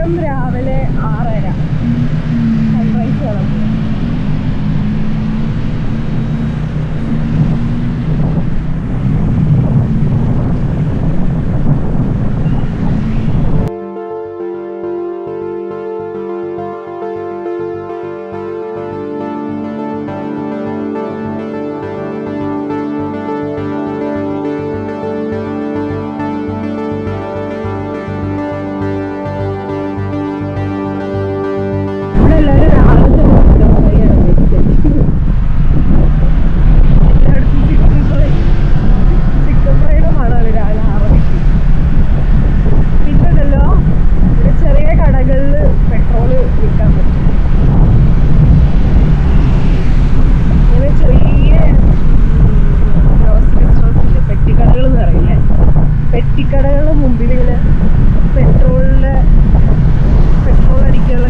സമയം രാവിലെ 6:30. സൺറൈസ് കാണാൻ പോകും. പെട്ടിക്കടകളുടെ മുമ്പിൽ ഇങ്ങനെ പെട്രോൾ അടിക്കാനുള്ള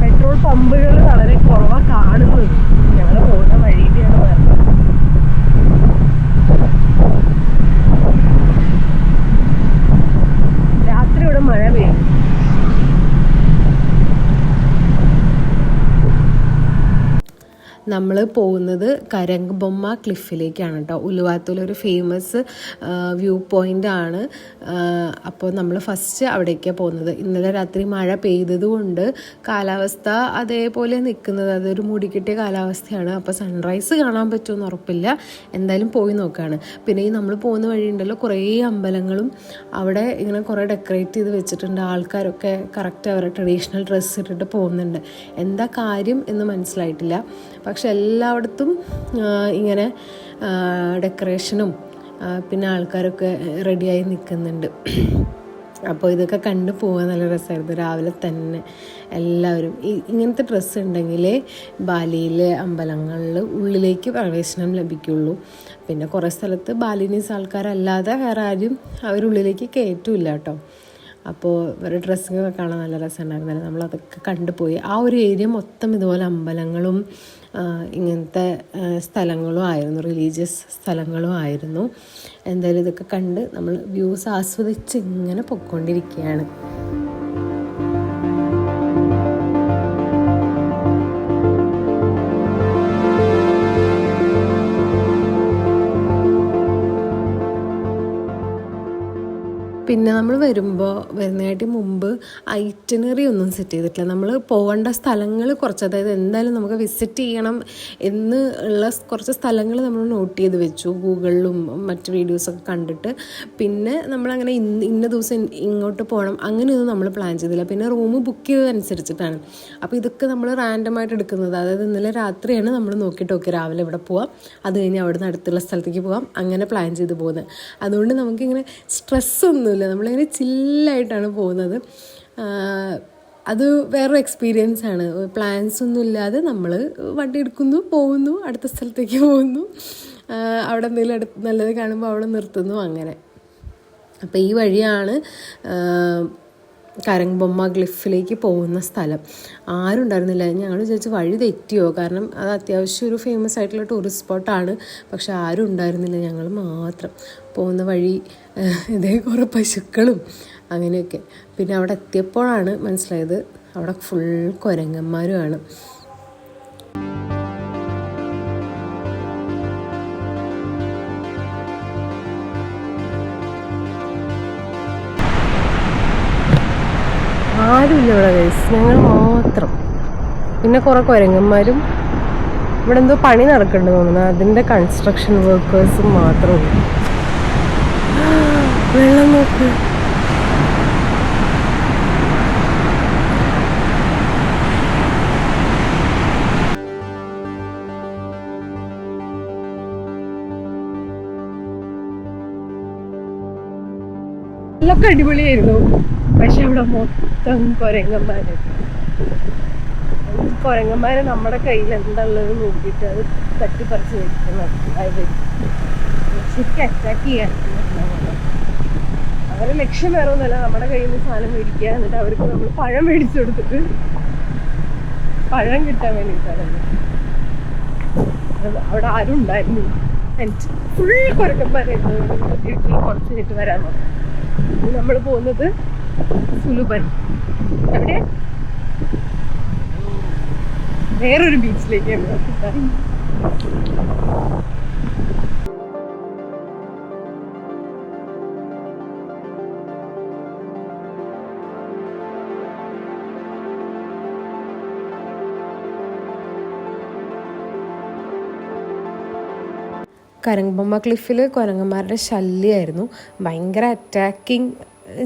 പെട്രോൾ പമ്പുകൾ വളരെ കുറവാണ് കാണുന്നത്. ഞങ്ങൾ പോകുന്ന വഴിയിലാണ് വരുന്നത്. രാത്രി ഇവിടെ മഴ പെയ്യും. നമ്മൾ പോകുന്നത് കരംബൊമ്മ ക്ലിഫിലേക്കാണ് കേട്ടോ. ഉലുവാത്തൂലൊരു ഫേമസ് വ്യൂ പോയിൻ്റ് ആണ്. അപ്പോൾ നമ്മൾ ഫസ്റ്റ് അവിടേക്കാണ് പോകുന്നത്. ഇന്നലെ രാത്രി മഴ പെയ്തതുകൊണ്ട് കാലാവസ്ഥ അതേപോലെ നിൽക്കുന്നത്, അതൊരു മൂടിക്കെട്ടിയ കാലാവസ്ഥയാണ്. അപ്പോൾ സൺറൈസ് കാണാൻ പറ്റുമെന്ന് ഉറപ്പില്ല. എന്തായാലും പോയി നോക്കുകയാണ്. പിന്നെ ഈ നമ്മൾ പോകുന്ന വഴിയുണ്ടല്ലോ കുറേ അമ്പലങ്ങളും അവിടെ ഇങ്ങനെ കുറേ ഡെക്കറേറ്റ് ചെയ്ത് വെച്ചിട്ടുണ്ട്. ആൾക്കാരൊക്കെ കറക്റ്റ് അവരുടെ ട്രഡീഷണൽ ഡ്രസ്സ് ഇട്ടിട്ട് പോകുന്നുണ്ട്. എന്താ കാര്യം എന്ന് മനസ്സിലായിട്ടില്ല. പക്ഷെ എല്ലായിടത്തും ഇങ്ങനെ ഡെക്കറേഷനും പിന്നെ ആൾക്കാരൊക്കെ റെഡിയായി നിൽക്കുന്നുണ്ട്. അപ്പോൾ ഇതൊക്കെ കണ്ടു പോകാൻ നല്ല രസമായിരുന്നു. രാവിലെ തന്നെ എല്ലാവരും ഇങ്ങനത്തെ ഡ്രസ്സ് ഉണ്ടെങ്കിലേ ബാലിയിലെ അമ്പലങ്ങളിൽ ഉള്ളിലേക്ക് പ്രവേശനം ലഭിക്കുള്ളൂ. പിന്നെ കുറേ സ്ഥലത്ത് ബാലിനീസ് ആൾക്കാരല്ലാതെ വേറെ ആരും അവരുള്ളിലേക്ക് കയറ്റില്ല കേട്ടോ. അപ്പോൾ ഇവരുടെ ഡ്രസ്സിങ്ങൊക്കെ കാണാൻ നല്ല രസമുണ്ടായിരുന്നല്ലോ. നമ്മളതൊക്കെ കണ്ടുപോയി. ആ ഒരു ഏരിയ മൊത്തം ഇതുപോലെ അമ്പലങ്ങളും ഇങ്ങനത്തെ സ്ഥലങ്ങളും ആയിരുന്നു, റിലീജിയസ് സ്ഥലങ്ങളും ആയിരുന്നു. എന്തായാലും ഇതൊക്കെ കണ്ട് നമ്മൾ വ്യൂസ് ആസ്വദിച്ച് ഇങ്ങനെ പൊയ്ക്കൊണ്ടിരിക്കുകയാണ്. പിന്നെ നമ്മൾ വരുന്നതായിട്ട് മുമ്പ് ഐറ്റിനറി ഒന്നും സെറ്റ് ചെയ്തിട്ടില്ല. നമ്മൾ പോകേണ്ട സ്ഥലങ്ങൾ കുറച്ച്, അതായത് എന്തായാലും നമുക്ക് വിസിറ്റ് ചെയ്യണം എന്ന് ഉള്ള കുറച്ച് സ്ഥലങ്ങൾ നമ്മൾ നോട്ട് ചെയ്ത് വെച്ചു ഗൂഗിളിലും മറ്റ് വീഡിയോസൊക്കെ കണ്ടിട്ട്. പിന്നെ നമ്മളങ്ങനെ ഇന്ന ദിവസം ഇങ്ങോട്ട് പോകണം അങ്ങനെയൊന്നും നമ്മൾ പ്ലാൻ ചെയ്തില്ല. പിന്നെ റൂം ബുക്ക് ചെയ്തതനുസരിച്ചിട്ടാണ്. അപ്പോൾ ഇതൊക്കെ നമ്മൾ റാൻഡമായിട്ട് എടുക്കുന്നത്. അതായത് ഇന്നലെ രാത്രിയാണ് നമ്മൾ നോക്കിയിട്ട് ഓക്കെ രാവിലെ ഇവിടെ പോവാം, അത് കഴിഞ്ഞ് അവിടെ നിന്ന് അടുത്തുള്ള സ്ഥലത്തേക്ക് പോകാം, അങ്ങനെ പ്ലാൻ ചെയ്ത് പോകുന്നത്. അതുകൊണ്ട് നമുക്കിങ്ങനെ സ്ട്രെസ്സൊന്നുമില്ല. നമ്മളിങ്ങനെ ചില്ലായിട്ടാണ് പോകുന്നത്. അത് വേറൊരു എക്സ്പീരിയൻസ് ആണ്. പ്ലാൻസ് ഒന്നും ഇല്ലാതെ നമ്മൾ വണ്ടി എടുക്കുന്നു, പോകുന്നു, അടുത്ത സ്ഥലത്തേക്ക് പോകുന്നു, അവിടെ എന്തെങ്കിലും നല്ലത് കാണുമ്പോൾ അവിടെ നിർത്തുന്നു, അങ്ങനെ. അപ്പോൾ ഈ വഴിയാണ് കരംബൊമ്മ ക്ലിഫിലേക്ക് പോകുന്ന സ്ഥലം. ആരും ഉണ്ടായിരുന്നില്ല. ഞങ്ങൾ വിചാരിച്ച് വഴി തെറ്റിയോ, കാരണം അത് അത്യാവശ്യം ഒരു ഫേമസ് ആയിട്ടുള്ള ടൂറിസ്റ്റ് സ്പോട്ടാണ്. പക്ഷെ ആരും ഉണ്ടായിരുന്നില്ല, ഞങ്ങൾ മാത്രം. പോകുന്ന വഴി ഇതേ കുറേ പശുക്കളും അങ്ങനെയൊക്കെ. പിന്നെ അവിടെ എത്തിയപ്പോഴാണ് മനസ്സിലായത് അവിടെ ഫുൾ കുരങ്ങന്മാരുമാണ്. ആരുമില്ല ഇവിടെ ഗൈസ്, ഞങ്ങൾ മാത്രം. പിന്നെ കുറേ കുരങ്ങന്മാരും. ഇവിടെ എന്തോ പണി നടക്കുന്നുണ്ട് തോന്നുന്നു, അതിൻ്റെ കൺസ്ട്രക്ഷൻ വർക്കേഴ്സും മാത്രമേ. വെള്ളം നോക്ക്. എല്ലൊക്കെ അടിപൊളിയായിരുന്നു. പക്ഷെ അവിടെ മൊത്തം കുരങ്ങന്മാരെ നമ്മുടെ കയ്യിൽ എന്താ ഉള്ളത് നോക്കിയിട്ട് അത് തട്ടിപ്പറിച്ച് വെക്കുന്നത്. ശരിക്കും അറ്റാക്ക് ചെയ്യാൻ അവരുടെ ലക്ഷ്യം വേറെ ഒന്നുമല്ല, നമ്മുടെ കയ്യിൽ നിന്ന് സാധനം മേടിക്കുക, എന്നിട്ട് അവർക്ക് നമ്മൾ പഴം മേടിച്ചു കൊടുത്തിട്ട് പഴം കിട്ടാൻ വേണ്ടിയിട്ടാണ്. അവിടെ ആരും ഉണ്ടായിരുന്നില്ല. ഫുൾ കുരങ്ങന്മാരായിരുന്നു. വീട്ടിൽ കുറച്ച് കഴിഞ്ഞിട്ട് വരാൻ പറഞ്ഞു. നമ്മൾ പോകുന്നത് സുലുബൻ, എവിടെ വേറൊരു ബീച്ചിലേക്കാണ്. കരങ്ബൊമ്മ ക്ലിഫിൽ കുരങ്ങന്മാരുടെ ശല്യമായിരുന്നു. ഭയങ്കര അറ്റാക്കിങ്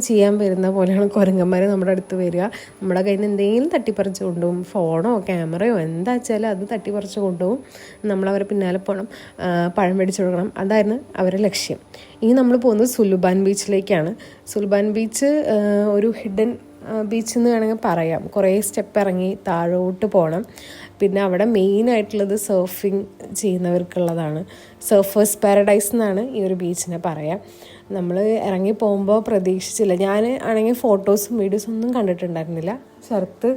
ചെയ്യാൻ വരുന്ന പോലെയാണ് കുരങ്ങന്മാർ നമ്മുടെ അടുത്ത് വരിക. നമ്മുടെ കയ്യിൽ നിന്ന് എന്തെങ്കിലും തട്ടിപ്പറിച്ച് കൊണ്ടുപോകും. ഫോണോ ക്യാമറയോ എന്താ വെച്ചാൽ അത് തട്ടിപ്പറിച്ച് കൊണ്ടുപോകും. നമ്മളവരെ പിന്നാലെ പോകണം, പഴം മേടിച്ചു കൊടുക്കണം. അതായിരുന്നു അവരുടെ ലക്ഷ്യം. ഇനി നമ്മൾ പോകുന്നത് സുലുബാൻ ബീച്ചിലേക്കാണ്. സുലുബാൻ ബീച്ച് ഒരു ഹിഡൻ ബീച്ച് എന്ന് വേണമെങ്കിൽ പറയാം. കുറേ സ്റ്റെപ്പ് ഇറങ്ങി താഴോട്ട് പോകണം. പിന്നെ അവിടെ മെയിനായിട്ടുള്ളത് സർഫിങ് ചെയ്യുന്നവർക്കുള്ളതാണ്. സർഫേഴ്സ് പാരഡൈസ് എന്നാണ് ഈ ഒരു ബീച്ചിനെ പറയാം. നമ്മൾ ഇറങ്ങി പോകുമ്പോൾ പ്രതീക്ഷിച്ചില്ല. ഞാൻ ആണെങ്കിൽ ഫോട്ടോസും വീഡിയോസും ഒന്നും കണ്ടിട്ടുണ്ടായിരുന്നില്ല. ശരത്ത്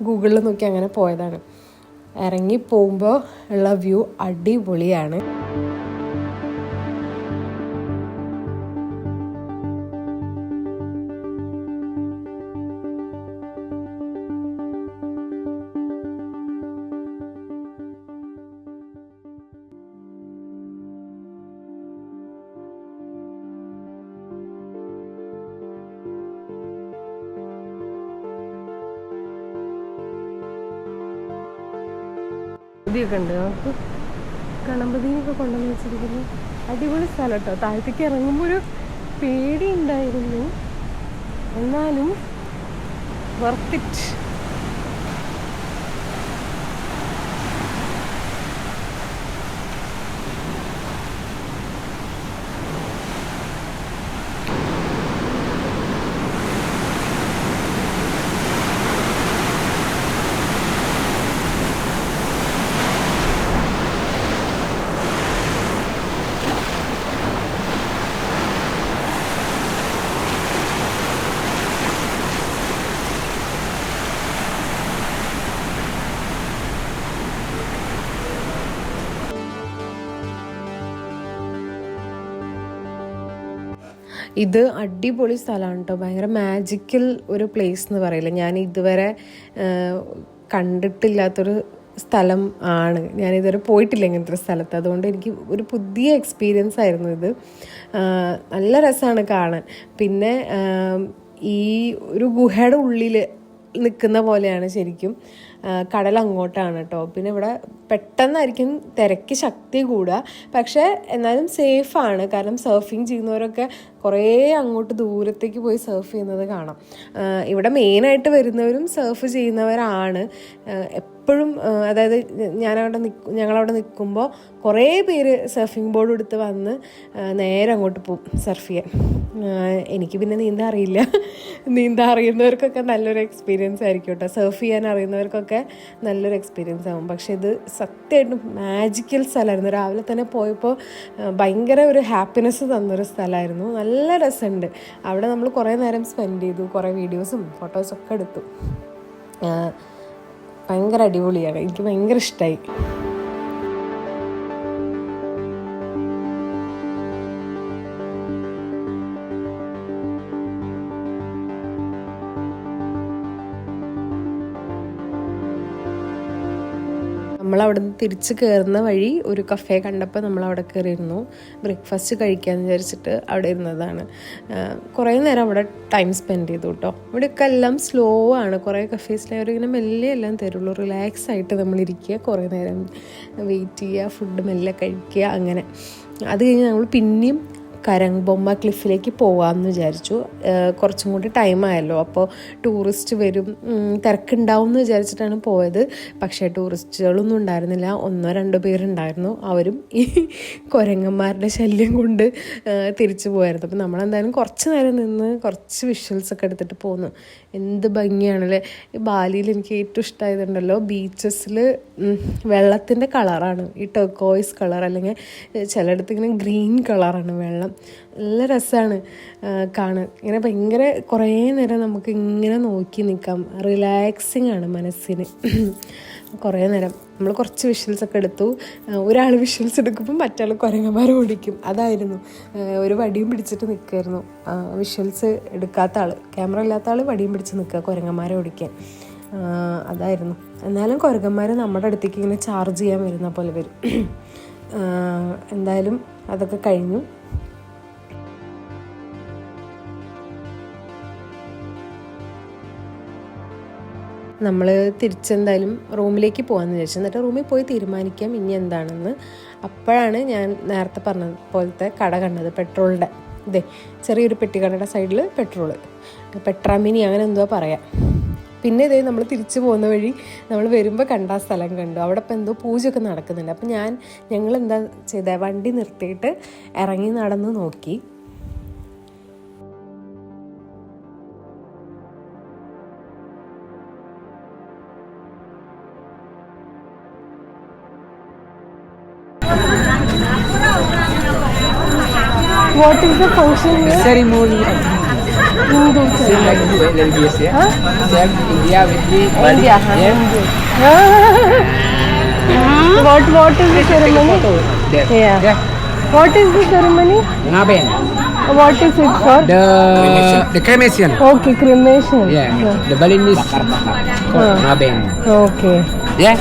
ഗൂഗിളിൽ നോക്കി അങ്ങനെ പോയതാണ്. ഇറങ്ങി പോകുമ്പോൾ ഉള്ള വ്യൂ അടിപൊളിയാണ്. ഇതൊക്കെ ഉണ്ട്. നമുക്ക് ഗണപതിനൊക്കെ കൊണ്ടുവന്ന് വെച്ചിരിക്കുന്നു. അടിപൊളി സ്ഥലം കേട്ടോ. താഴത്തേക്ക് ഇറങ്ങുമ്പോൾ ഒരു പേടി ഉണ്ടായിരുന്നു, എന്നാലും വർത്ത് ഇറ്റ്. ഇത് അടിപൊളി സ്ഥലമാണ് കേട്ടോ. ഭയങ്കര മാജിക്കൽ ഒരു പ്ലേസ് എന്ന് പറയില്ല. ഞാൻ ഇതുവരെ കണ്ടിട്ടില്ലാത്തൊരു സ്ഥലം ആണ്. ഞാനിതുവരെ പോയിട്ടില്ല ഇങ്ങനത്തെ ഒരു സ്ഥലത്ത്. അതുകൊണ്ട് എനിക്ക് ഒരു പുതിയ എക്സ്പീരിയൻസ് ആയിരുന്നു ഇത്. നല്ല രസമാണ് കാണാൻ. പിന്നെ ഈ ഒരു ഗുഹയുടെ ഉള്ളിൽ നിൽക്കുന്ന പോലെയാണ് ശരിക്കും. കടൽ അങ്ങോട്ടാണ് കേട്ടോ. പിന്നെ ഇവിടെ പെട്ടെന്നായിരിക്കും തിരക്ക് ശക്തി കൂടുക, പക്ഷേ എന്നാലും സേഫാണ്. കാരണം സർഫിങ് ചെയ്യുന്നവരൊക്കെ കുറേ അങ്ങോട്ട് ദൂരത്തേക്ക് പോയി സർഫ് ചെയ്യുന്നത് കാണാം. ഇവിടെ മെയിനായിട്ട് വരുന്നവരും സർഫ് ചെയ്യുന്നവരാണ് എപ്പോഴും. അതായത് ഞങ്ങളവിടെ നിൽക്കുമ്പോൾ കുറേ പേര് സർഫിംഗ് ബോർഡ് എടുത്ത് വന്ന് നേരെ അങ്ങോട്ട് പോകും സർഫ് ചെയ്യാൻ. എനിക്ക് പിന്നെ നീന്താൻ അറിയില്ല. നീന്താൻ അറിയുന്നവർക്കൊക്കെ നല്ലൊരു എക്സ്പീരിയൻസ് ആയിരിക്കും കേട്ടോ. സർഫ് ചെയ്യാൻ അറിയുന്നവർക്കൊക്കെ നല്ലൊരു എക്സ്പീരിയൻസ് ആകും. പക്ഷെ ഇത് സത്യമായിട്ടും മാജിക്കൽ സ്ഥലമായിരുന്നു. രാവിലെ തന്നെ പോയപ്പോൾ ഭയങ്കര ഒരു ഹാപ്പിനെസ് തന്നൊരു സ്ഥലമായിരുന്നു. നല്ല രസമുണ്ട്. അവിടെ നമ്മൾ കുറേ നേരം സ്പെൻഡ് ചെയ്തു. കുറേ വീഡിയോസും ഫോട്ടോസൊക്കെ എടുത്തു. ഭയങ്കര അടിപൊളിയാണ്. എനിക്ക് ഭയങ്കര ഇഷ്ടമായി. നമ്മളവിടെ നിന്ന് തിരിച്ച് കയറുന്ന വഴി ഒരു കഫേ കണ്ടപ്പോൾ നമ്മളവിടെ കയറിയിരുന്നു. ബ്രേക്ക്ഫാസ്റ്റ് കഴിക്കാമെന്ന് വിചാരിച്ചിട്ട് അവിടെ ഇരുന്നതാണ്. കുറേ നേരം അവിടെ ടൈം സ്പെൻഡ് ചെയ്തു കേട്ടോ. ഇവിടെയൊക്കെ എല്ലാം സ്ലോ ആണ്. കുറേ കഫേസിൽ അവരിങ്ങനെ മെല്ലെ എല്ലാം തരുള്ളൂ. റിലാക്സ് ആയിട്ട് നമ്മളിരിക്കുക, കുറേ നേരം വെയിറ്റ് ചെയ്യുക, ഫുഡ് മെല്ലെ കഴിക്കുക, അങ്ങനെ. അത് കഴിഞ്ഞ് നമ്മൾ പിന്നെയും കരങ്ബൊമ്മ ക്ലിഫിലേക്ക് പോകാമെന്ന് വിചാരിച്ചു. കുറച്ചും കൂടി ടൈമായല്ലോ, അപ്പോൾ ടൂറിസ്റ്റ് വരും, തിരക്കുണ്ടാവും എന്ന് വിചാരിച്ചിട്ടാണ് പോയത്. പക്ഷേ ടൂറിസ്റ്റുകളൊന്നും ഉണ്ടായിരുന്നില്ല. 1-2 പേരുണ്ടായിരുന്നു. അവരും ഈ കുരങ്ങന്മാരുടെ ശല്യം കൊണ്ട് തിരിച്ചു പോയായിരുന്നു. അപ്പോൾ നമ്മളെന്തായാലും കുറച്ച് നേരം നിന്ന് കുറച്ച് വിഷ്വൽസൊക്കെ എടുത്തിട്ട് പോന്നു. എന്ത് ഭംഗിയാണല്ലേ. ഈ ബാലിയിൽ എനിക്ക് ഏറ്റവും ഇഷ്ടമായതുണ്ടല്ലോ, ബീച്ചസിൽ വെള്ളത്തിൻ്റെ കളറാണ് ഈ ടർക്കോയിസ് കളർ, അല്ലെങ്കിൽ ചിലയിടത്ത് ഇങ്ങനെ ഗ്രീൻ കളറാണ് വെള്ളം. നല്ല രസമാണ് കാണാൻ. ഇങ്ങനെ ഭയങ്കര കുറേ നേരം നമുക്ക് ഇങ്ങനെ നോക്കി നിൽക്കാം. റിലാക്സിങ് ആണ് മനസ്സിന്. കുറേ നേരം നമ്മൾ കുറച്ച് വിഷ്വൽസൊക്കെ എടുത്തു. ഒരാൾ വിഷ്വൽസ് എടുക്കുമ്പോൾ മറ്റാൾ കുരങ്ങന്മാരെ ഓടിക്കും. അതായിരുന്നു. ഒരു വടിയും പിടിച്ചിട്ട് നിൽക്കുമായിരുന്നു. വിഷ്വൽസ് എടുക്കാത്ത ആൾ, ക്യാമറ ഇല്ലാത്ത ആൾ വടിയും പിടിച്ച് നിൽക്കുക കുരങ്ങന്മാരെ ഓടിക്കാൻ. അതായിരുന്നു. എന്നാലും കുരങ്ങന്മാർ നമ്മുടെ അടുത്തേക്ക് ഇങ്ങനെ ചാർജ് ചെയ്യാൻ വരുന്ന പോലെ വരും. എന്തായാലും അതൊക്കെ കഴിഞ്ഞു. നമ്മൾ തിരിച്ചെന്തായാലും റൂമിലേക്ക് പോകാമെന്ന് വിചാരിച്ചു. എന്നിട്ട് റൂമിൽ പോയി തീരുമാനിക്കാം ഇനി എന്താണെന്ന്. അപ്പോഴാണ് ഞാൻ നേരത്തെ പറഞ്ഞ പോലത്തെ കട കണ്ടത്, പെട്രോളിൻ്റെ. ഇതേ ചെറിയൊരു പെട്ടിക്കടയുടെ സൈഡിൽ പെട്രാമിനി അങ്ങനെ എന്തോ പറയാം. പിന്നെ ഇതേ നമ്മൾ തിരിച്ചു പോകുന്ന വഴി നമ്മൾ വരുമ്പോൾ കണ്ട ആ സ്ഥലം കണ്ടു. അവിടെ ഇപ്പം എന്തോ പൂജയൊക്കെ നടക്കുന്നുണ്ട്. അപ്പം ഞങ്ങൾ എന്താ ചെയ്തത്, വണ്ടി നിർത്തിയിട്ട് ഇറങ്ങി നടന്ന് നോക്കി. What is the function here? Ceremony. Hindu Same like religious, yeah. Same India with the body. India, Yeah. What is the ceremony? There. Yeah. Yeah. What is the ceremony? Ngaben. What is it for? The cremation. Okay, cremation. Yeah. The Balinese called Ngaben. Okay. Yeah.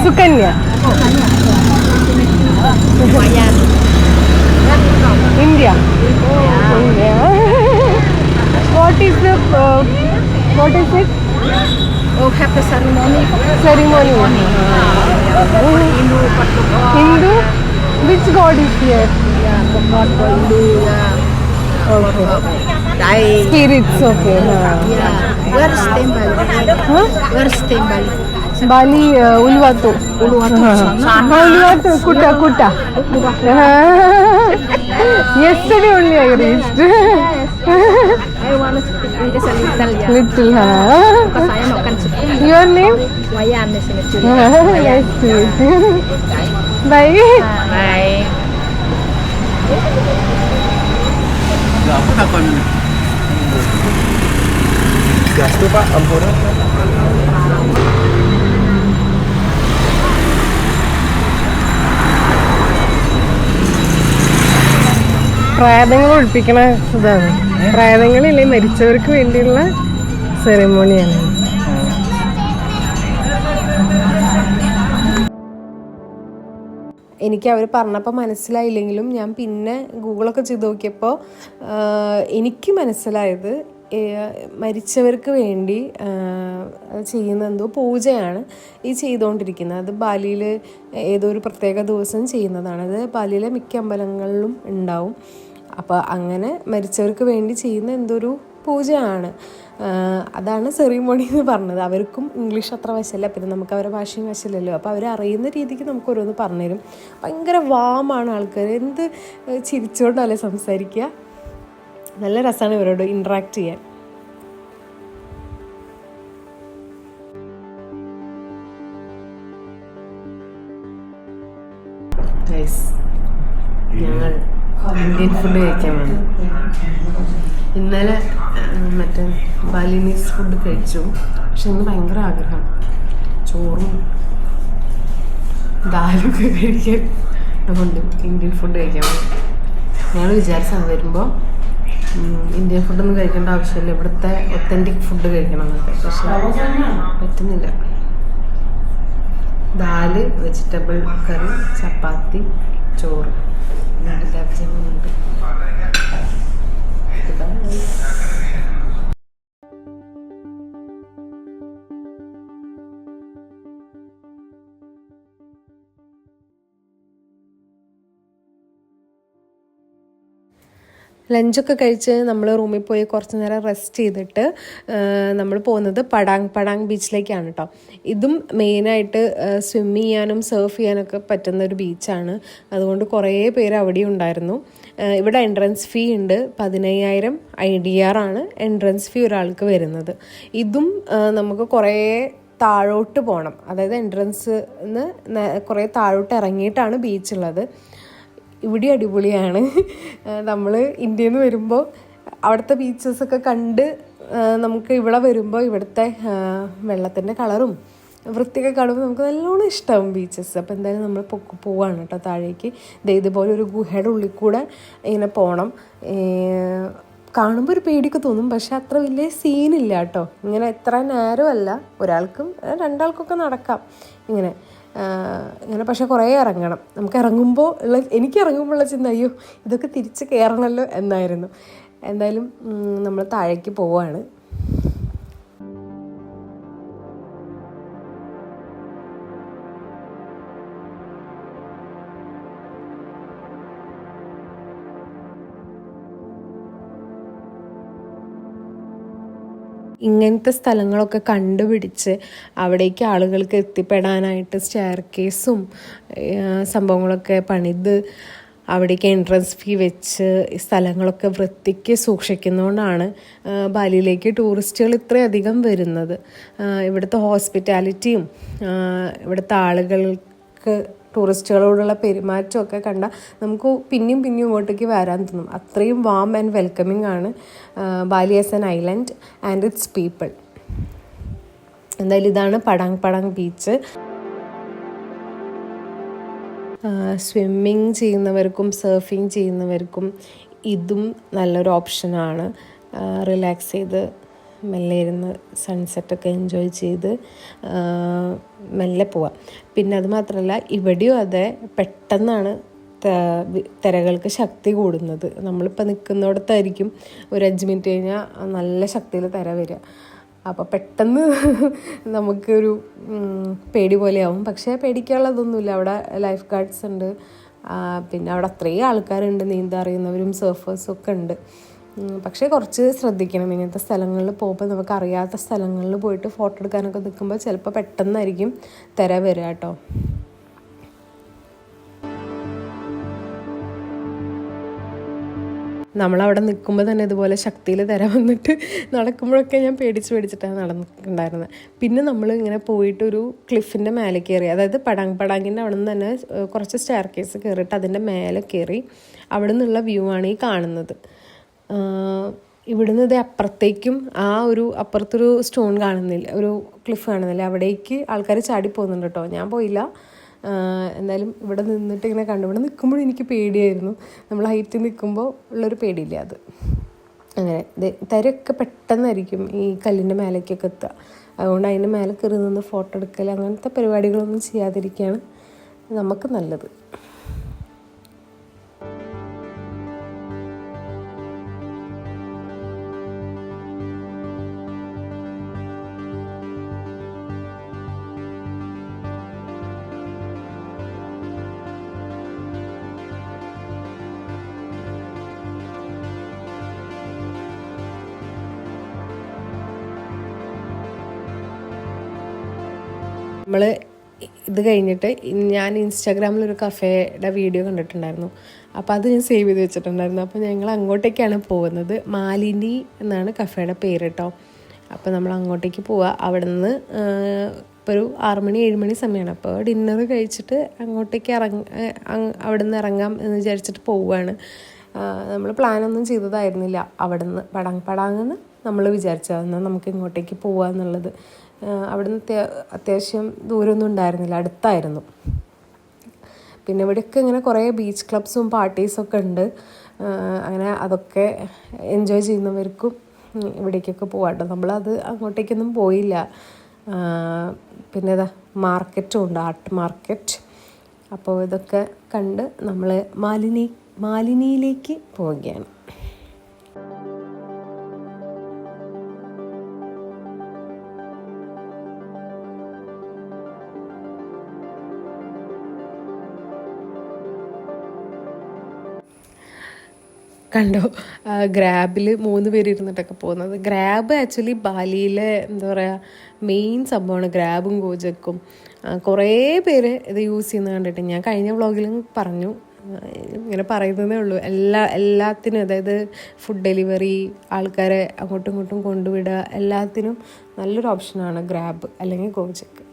Sukanya. India. India. What is it? Oh, have the ceremony. Ceremony. Hindu. Which god is here? Yeah, the god for Hindu. Yeah. Okay. Die. Spirits. Okay. Yeah. Where's temple? Huh? Where's temple? Bali, Uluwatu. Uluwatu, Kuta. Yesterday only I reached. I want to speak English a little. Yeah. Little, Because I am not speak. Your name? Wayan is in it. Nice to meet you. Bye. Bye. Gas tuh Pak, ampun. പ്രേതങ്ങൾ ഒഴിപ്പിക്കണ ഇതാണ്. പ്രേതങ്ങളില്ലേ, മരിച്ചവർക്ക് വേണ്ടിയുള്ള സെറിമോണിയാണ്. എനിക്ക് അവർ പറഞ്ഞപ്പോൾ മനസ്സിലായില്ലെങ്കിലും ഞാൻ പിന്നെ ഗൂഗിളൊക്കെ ചെയ്ത് നോക്കിയപ്പോൾ എനിക്ക് മനസ്സിലായത് മരിച്ചവർക്ക് വേണ്ടി ചെയ്യുന്ന എന്തോ പൂജയാണ് ഈ ചെയ്തുകൊണ്ടിരിക്കുന്നത്. അത് ബാലിയിൽ ഏതോ ഒരു പ്രത്യേക ദിവസം ചെയ്യുന്നതാണ്. അത് ബാലിയിലെ മിക്ക അമ്പലങ്ങളിലും ഉണ്ടാവും. അപ്പോൾ അങ്ങനെ മരിച്ചവർക്ക് വേണ്ടി ചെയ്യുന്ന എന്തോ ഒരു പൂജയാണ്. അതാണ് സെറിമോണി എന്ന് പറഞ്ഞത്. അവർക്കും ഇംഗ്ലീഷ് അത്ര വശമില്ല, പിന്നെ നമുക്ക് അവരുടെ ഭാഷയും വശമില്ലല്ലോ. അപ്പോൾ അവർ അറിയുന്ന രീതിക്ക് നമുക്ക് ഓരോന്ന് പറഞ്ഞുതരും. ഭയങ്കര വാമാണ് ആൾക്കാർ, എന്ത് ചിരിച്ചുകൊണ്ടല്ലേ സംസാരിക്കുക. നല്ല രസമാണ് ഇവരോട് ഇൻട്രാക്ട് ചെയ്യാൻ. ഞങ്ങൾ ഇന്ത്യൻ ഫുഡ് കഴിക്കാൻ വന്നു. ഇന്നലെ മറ്റേ ബാലിനീസ് ഫുഡ് കഴിച്ചു, പക്ഷെ ഇന്ന് ഭയങ്കര ആഗ്രഹം ചോറും ദാലൊക്കെ കഴിക്കാൻ. അതുകൊണ്ട് ഇന്ത്യൻ ഫുഡ് കഴിക്കാൻ വന്നു. ഞങ്ങൾ വിചാരിച്ചാൽ വരുമ്പോൾ ഇന്ത്യൻ ഫുഡൊന്നും കഴിക്കേണ്ട ആവശ്യമില്ല, ഇവിടുത്തെ ഒത്തൻറ്റിക് ഫുഡ് കഴിക്കണം എന്നൊക്കെ. പക്ഷെ പറ്റുന്നില്ല. ദാല്, വെജിറ്റബിൾ കറി, ചപ്പാത്തി, ചോറ്, ഗുലാബ് ജാമുനുണ്ട്. ലഞ്ചൊക്കെ കഴിച്ച് നമ്മൾ റൂമിൽ പോയി കുറച്ച് നേരം റെസ്റ്റ് ചെയ്തിട്ട് നമ്മൾ പോകുന്നത് പടാങ് ബീച്ചിലേക്കാണ് കേട്ടോ. ഇതും മെയിനായിട്ട് സ്വിം ചെയ്യാനും സർഫ് ചെയ്യാനൊക്കെ പറ്റുന്ന ഒരു ബീച്ചാണ്. അതുകൊണ്ട് കുറേ പേര് അവിടെ ഉണ്ടായിരുന്നു. ഇവിടെ എൻട്രൻസ് ഫീ ഉണ്ട്, 15,000 IDR ആണ് എൻട്രൻസ് ഫീ ഒരാൾക്ക് വരുന്നത്. ഇതും നമുക്ക് കുറേ താഴോട്ട് പോകണം, അതായത് എൻട്രൻസിന്ന് കുറേ താഴോട്ട് ഇറങ്ങിയിട്ടാണ് ബീച്ചുള്ളത്. ഇവിടെ അടിപൊളിയാണ്. നമ്മൾ ഇന്ത്യയിൽ നിന്ന് വരുമ്പോൾ അവിടുത്തെ ബീച്ചസൊക്കെ കണ്ട് നമുക്ക് ഇവിടെ വരുമ്പോൾ ഇവിടുത്തെ വെള്ളത്തിൻ്റെ കളറും വൃത്തിയൊക്കെ കാണുമ്പോൾ നമുക്ക് നല്ലോണം ഇഷ്ടമാവും ബീച്ചസ്. അപ്പോൾ എന്തായാലും നമ്മൾ പോവാണ് കേട്ടോ താഴേക്ക്. ഇതുപോലെ ഒരു ഗുഹയുടെ ഉള്ളിൽ കൂടെ ഇങ്ങനെ പോകണം. കാണുമ്പോൾ ഒരു പേടിയൊക്കെ തോന്നും, പക്ഷെ അത്ര വലിയ സീനില്ല കേട്ടോ. ഇങ്ങനെ എത്ര നേരം അല്ല, ഒരാൾക്കും 2 ആൾക്കൊക്കെ നടക്കാം ഇങ്ങനെ. പക്ഷെ കുറേ ഇറങ്ങണം. നമുക്ക് എനിക്ക് ഇറങ്ങുമ്പോഴുള്ള ചിന്ത, അയ്യോ ഇതൊക്കെ തിരിച്ച് കയറണമല്ലോ എന്നായിരുന്നു. എന്തായാലും നമ്മൾ താഴേക്ക് പോവാണ്. ഇങ്ങനത്തെ സ്ഥലങ്ങളൊക്കെ കണ്ടുപിടിച്ച് അവിടേക്ക് ആളുകൾക്ക് എത്തിപ്പെടാനായിട്ട് സ്റ്റെയർ കേസും സംഭവങ്ങളൊക്കെ പണിത് അവിടേക്ക് എൻട്രൻസ് ഫീ വെച്ച് സ്ഥലങ്ങളൊക്കെ വൃത്തിക്ക് സൂക്ഷിക്കുന്നതുകൊണ്ടാണ് ബാലിയിലേക്ക് ടൂറിസ്റ്റുകൾ ഇത്രയധികം വരുന്നത്. ഇവിടുത്തെ ഹോസ്പിറ്റാലിറ്റിയും ഇവിടുത്തെ ആളുകൾക്ക് ടൂറിസ്റ്റുകളോടുള്ള പെരുമാറ്റമൊക്കെ കണ്ടാൽ നമുക്ക് പിന്നെയും ഇങ്ങോട്ടേക്ക് വരാൻ തോന്നും. അത്രയും വാം ആൻഡ് വെൽക്കമിങ് ആണ് Bali as an island and it's people. എന്തായാലും ഇതാണ് പടാങ് ബീച്ച്. സ്വിമ്മിങ് ചെയ്യുന്നവർക്കും സർഫിങ് ചെയ്യുന്നവർക്കും ഇതും നല്ലൊരു ഓപ്ഷനാണ്. റിലാക്സ് ചെയ്ത് മെല്ലെ ഇരുന്ന് സൺസെറ്റൊക്കെ എൻജോയ് ചെയ്ത് മെല്ലെ പോവാം. പിന്നെ അത് മാത്രമല്ല, ഇവിടെയും അതെ, പെട്ടെന്നാണ് തിരകൾക്ക് ശക്തി കൂടുന്നത്. നമ്മളിപ്പോൾ നിൽക്കുന്നിടത്തായിരിക്കും ഒരു 5 മിനിറ്റ് കഴിഞ്ഞാൽ നല്ല ശക്തിയിൽ തിര വരിക. അപ്പോൾ പെട്ടെന്ന് നമുക്കൊരു പേടി പോലെയാവും. പക്ഷേ പേടിക്കാനുള്ളതൊന്നുമില്ല, അവിടെ ലൈഫ് ഗാർഡ്സ് ഉണ്ട്. പിന്നെ അവിടെ അത്രയും ആൾക്കാരുണ്ട്, നീന്താൻ അറിയുന്നവരും സർഫേഴ്സും ഒക്കെ ഉണ്ട്. പക്ഷേ കുറച്ച് ശ്രദ്ധിക്കണം. ഇങ്ങനത്തെ സ്ഥലങ്ങളിൽ പോകുമ്പോൾ നമുക്ക് അറിയാത്ത സ്ഥലങ്ങളിൽ പോയിട്ട് ഫോട്ടോ എടുക്കാനൊക്കെ നിൽക്കുമ്പോൾ ചിലപ്പോൾ പെട്ടെന്നായിരിക്കും തിര വരിക കേട്ടോ. നമ്മളവിടെ നിൽക്കുമ്പോൾ തന്നെ ഇതുപോലെ ശക്തിയിൽ തിര വന്നിട്ട് നടക്കുമ്പോഴൊക്കെ ഞാൻ പേടിച്ചിട്ടാണ് നടന്നിട്ടുണ്ടായിരുന്നത്. പിന്നെ നമ്മൾ ഇങ്ങനെ പോയിട്ടൊരു ക്ലിഫിൻ്റെ മേലെ കയറി, അതായത് പടാങ്ങിൻ്റെ അവിടെ നിന്ന് തന്നെ കുറച്ച് സ്റ്റെയർ കേസ് കയറിയിട്ട് അതിൻ്റെ മേലെ കയറി അവിടെ നിന്നുള്ള വ്യൂ ആണ് ഈ കാണുന്നത്. ഇവിടുന്ന് ഇത് അപ്പുറത്തേക്കും അപ്പുറത്തൊരു സ്റ്റോൺ കാണുന്നില്ല, ഒരു ക്ലിഫ് കാണുന്നില്ല, അവിടേക്ക് ആൾക്കാർ ചാടി പോകുന്നുണ്ട് കേട്ടോ. ഞാൻ പോയില്ല. എന്തായാലും ഇവിടെ നിന്നിട്ട് ഇങ്ങനെ കണ്ടു. ഇവിടെ നിൽക്കുമ്പോഴും എനിക്ക് പേടിയായിരുന്നു. നമ്മൾ ഹൈറ്റിൽ നിൽക്കുമ്പോൾ ഉള്ളൊരു പേടിയില്ല അത്. അങ്ങനെ തിരയൊക്കെ പെട്ടെന്നായിരിക്കും ഈ കല്ലിൻ്റെ മേലേക്കൊക്കെ എത്തുക. അതുകൊണ്ട് അതിൻ്റെ മേലെ കയറി നിന്ന് ഫോട്ടോ എടുക്കൽ അങ്ങനത്തെ പരിപാടികളൊന്നും ചെയ്യാതിരിക്കുകയാണ് നമുക്ക് നല്ലത്. നമ്മൾ ഇത് കഴിഞ്ഞിട്ട് ഞാൻ ഇൻസ്റ്റാഗ്രാമിലൊരു കഫേയുടെ വീഡിയോ കണ്ടിട്ടുണ്ടായിരുന്നു. അപ്പോൾ അത് ഞാൻ സേവ് ചെയ്ത് വെച്ചിട്ടുണ്ടായിരുന്നു. അപ്പോൾ ഞങ്ങൾ അങ്ങോട്ടേക്കാണ് പോകുന്നത്. മാലിനി എന്നാണ് കഫേയുടെ പേര് കേട്ടോ. അപ്പോൾ നമ്മൾ അങ്ങോട്ടേക്ക് പോവുക. അവിടെ നിന്ന് ഇപ്പോൾ ഒരു 6 മണി 7 മണി സമയമാണ്. അപ്പോൾ ഡിന്നർ കഴിച്ചിട്ട് അങ്ങോട്ടേക്ക് അവിടെ നിന്ന് ഇറങ്ങാം എന്ന് വിചാരിച്ചിട്ട് പോവുകയാണ്. നമ്മൾ പ്ലാനൊന്നും ചെയ്തതായിരുന്നില്ല. അവിടെ നിന്ന് പടാങ്ങെന്ന് നമ്മൾ വിചാരിച്ചതെന്നാൽ നമുക്ക് ഇങ്ങോട്ടേക്ക് പോവുക എന്നുള്ളത്. അവിടെ നിന്ന് അത്യാവശ്യം ദൂരമൊന്നും ഉണ്ടായിരുന്നില്ല, അടുത്തായിരുന്നു. പിന്നെ ഇവിടെയൊക്കെ ഇങ്ങനെ കുറേ ബീച്ച് ക്ലബ്സും പാർട്ടീസൊക്കെ ഉണ്ട്. അങ്ങനെ അതൊക്കെ എൻജോയ് ചെയ്യുന്നവർക്കും ഇവിടേക്കൊക്കെ പോകാട്ടോ. നമ്മളത് അങ്ങോട്ടേക്കൊന്നും പോയില്ല. പിന്നെ ഇതാ മാർക്കറ്റും ഉണ്ട്, ആർട്ട് മാർക്കറ്റ്. അപ്പോൾ ഇതൊക്കെ കണ്ട് നമ്മൾ മാലിനിയിലേക്ക് പോവുകയാണ്. കണ്ടോ, ഗ്രാബിൽ 3 പേര് ഇരുന്നിട്ടൊക്കെ പോകുന്നത്. ഗ്രാബ് ആക്ച്വലി ബാലിയിലെ എന്താ പറയുക മെയിൻ സംഭവമാണ്, ഗ്രാബും ഗോജക്കും. കുറേ പേര് ഇത് യൂസ് ചെയ്യുന്നത് കണ്ടിട്ട് ഞാൻ കഴിഞ്ഞ വ്ളോഗിലും പറഞ്ഞു. ഇങ്ങനെ പറയുന്നതേ ഉള്ളൂ. എല്ലാത്തിനും, അതായത് ഫുഡ് ഡെലിവറി, ആൾക്കാരെ അങ്ങോട്ടും ഇങ്ങോട്ടും കൊണ്ടുവിടുക, എല്ലാത്തിനും നല്ലൊരു ഓപ്ഷനാണ് ഗ്രാബ് അല്ലെങ്കിൽ ഗോജക്ക്.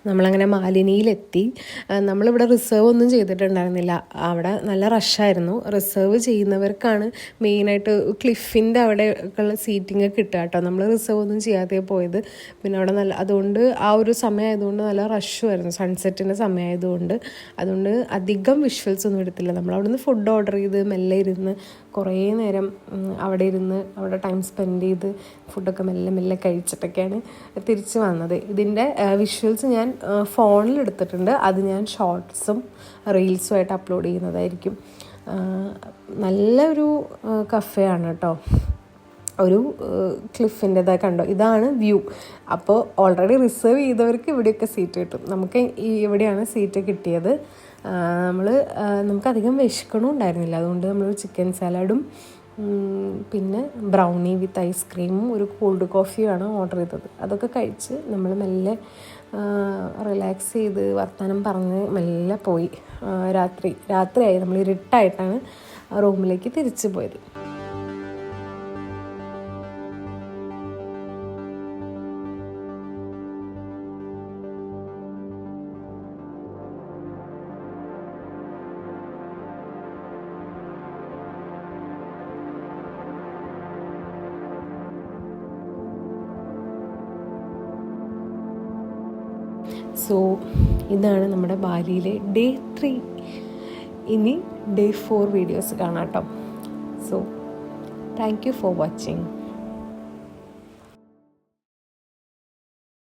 നമ്മളങ്ങനെ മാലിനിയിലെത്തി. നമ്മളിവിടെ റിസർവ് ഒന്നും ചെയ്തിട്ടുണ്ടായിരുന്നില്ല. അവിടെ നല്ല റഷായിരുന്നു. റിസർവ് ചെയ്യുന്നവർക്കാണ് മെയിനായിട്ട് ക്ലിഫിൻ്റെ അവിടെ ഉള്ള സീറ്റിംഗ് കിട്ടുക കേട്ടോ. നമ്മൾ റിസർവ് ഒന്നും ചെയ്യാതെ പോയത്. പിന്നെ അവിടെ അതുകൊണ്ട് ആ ഒരു സമയമായതുകൊണ്ട് നല്ല റഷുമായിരുന്നു, സൺസെറ്റിൻ്റെ സമയമായതുകൊണ്ട്. അതുകൊണ്ട് അധികം വിഷ്വൽസ് ഒന്നും എടുത്തില്ല. നമ്മളവിടെ നിന്ന് ഫുഡ് ഓർഡർ ചെയ്ത് മെല്ലെ ഇരുന്ന് കുറേ നേരം അവിടെ ടൈം സ്പെൻഡ് ചെയ്ത് ഫുഡൊക്കെ മെല്ലെ കഴിച്ചിട്ടൊക്കെയാണ് തിരിച്ച് വന്നത്. ഇതിൻ്റെ വിഷ്വൽസ് ഞാൻ ഫോണിൽ എടുത്തിട്ടുണ്ട്. അത് ഞാൻ ഷോർട്സും റീൽസും ആയിട്ട് അപ്ലോഡ് ചെയ്യുന്നതായിരിക്കും. നല്ലൊരു കഫേയാണ് കേട്ടോ. ഒരു ക്ലിഫിൻ്റെതായി കണ്ടോ, ഇതാണ് വ്യൂ. അപ്പോൾ ഓൾറെഡി റിസർവ് ചെയ്തവർക്ക് ഇവിടെയൊക്കെ സീറ്റ് കിട്ടും. നമുക്ക് ഇവിടെയാണ് സീറ്റ് കിട്ടിയത്. നമുക്കധികം വിശക്കണവും ഉണ്ടായിരുന്നില്ല. അതുകൊണ്ട് നമ്മൾ ചിക്കൻ സാലഡും പിന്നെ ബ്രൗണി വിത്ത് ഐസ്ക്രീമും ഒരു കോൾഡ് കോഫിയുമാണ് ഓർഡർ ചെയ്തത്. അതൊക്കെ കഴിച്ച് നമ്മൾ മെല്ലെ റിലാക്സ് ചെയ്ത് വർത്തമാനം പറഞ്ഞ് മെല്ലെ പോയി. രാത്രിയായി. നമ്മൾ ഇരുട്ടായിട്ടാണ് റൂമിലേക്ക് തിരിച്ചു പോയത്. സോ ഇതാണ് നമ്മുടെ ബാലിയിലെ ഡേ 3. ഇനി ഡേ 4 വീഡിയോസ് കാണാം കേട്ടോ. So thank you for watching.